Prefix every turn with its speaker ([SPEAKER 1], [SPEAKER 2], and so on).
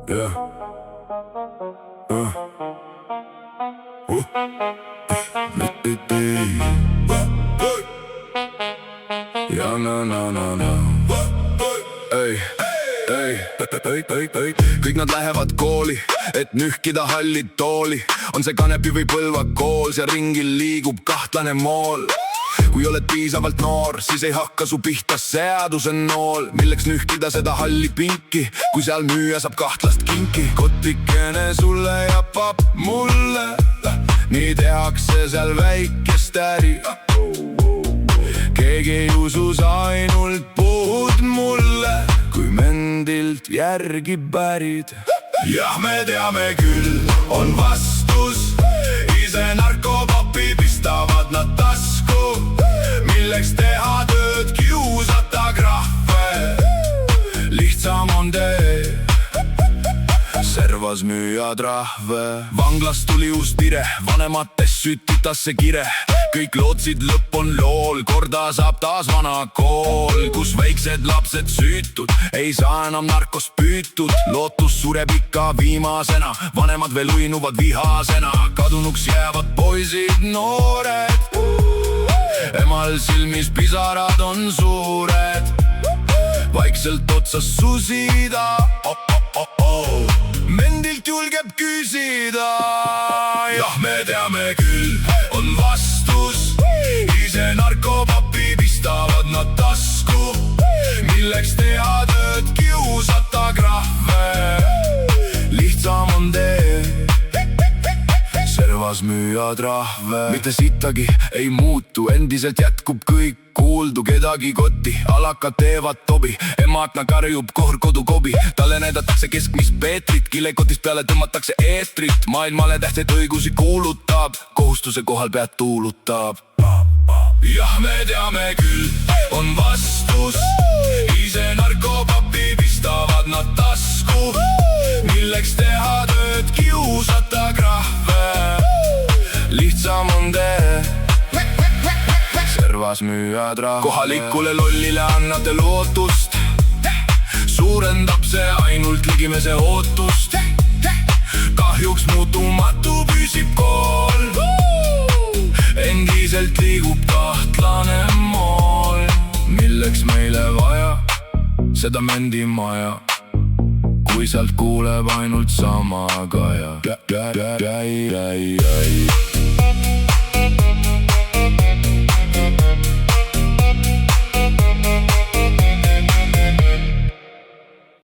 [SPEAKER 1] Yeah. Ja, na. Ei. Kõik nad lähevad kooli, et nühkida halli tooli. On see Kanepi või Põlva kool, seal ringil liigub kahtlane mool. Kui oled piisavalt noor, siis ei hakka su pihta seaduse nool. Milleks nühkida seda halli pinki, kui seal müüja saab kahtlast kinki. Kotikene sulle ja papp mulle, nii tehakse seal väikest äri. Keegi ei usu, sa ainult puhud mulle, kui mendilt järgi pärid. Jah, me teame küll, on vastus, ise narkopapi pistavad nad tasku. Milleks teha tööd, kiusata krahve, lihtsam on tee, servas müüjad rahve. Vanglast tuli uus tire, vanematest sütitas see kire. Kõik lootsid, lõpp on lool, korda saab taas vana kool, kus väiksed lapsed süütud, ei saa enam narkost püütud. Lootus sureb ikka viimasena, vanemad veel uinuvad vihasena. Kadunuks jäävad poisid noored, emal silmis pisarad on suured. Vaikselt otsas susida, mendilt julgeb küsida. Jah, me teame küll, on vastus, ise narkopapi pistavad nad tasku. Milleks teha tööd, kiusata krahve, lihtsam on tee, servas müüjad rahve. Mitte sittagi ei muutu, endiselt jätkub kõik kuuldu. Kedagi kotti, alakad teevad tobi, emakna karjub kohr kodukobi. Talle näidatakse keskmist Peetrit, kilekotist peale tõmmatakse eetrit. Maailmale tähtsaid õigusi kuulutab, kohustuse kohal pead tuulutab. Jah, me teame küll, on vastus, ise narkopapi pistavad nad tasku. Milleks teha tööd, kiusata krahve, lihtsam on tee, servas müüjad rahve. Kohalikule lollile annate lootust, suurendab see ainult ligimese ootust. Kahjuks muutumatu püsib kool, endiselt liigub kahtlane mool. Milleks meile vaja seda mendimaja, kui sealt kuuleb ainult sama kaja.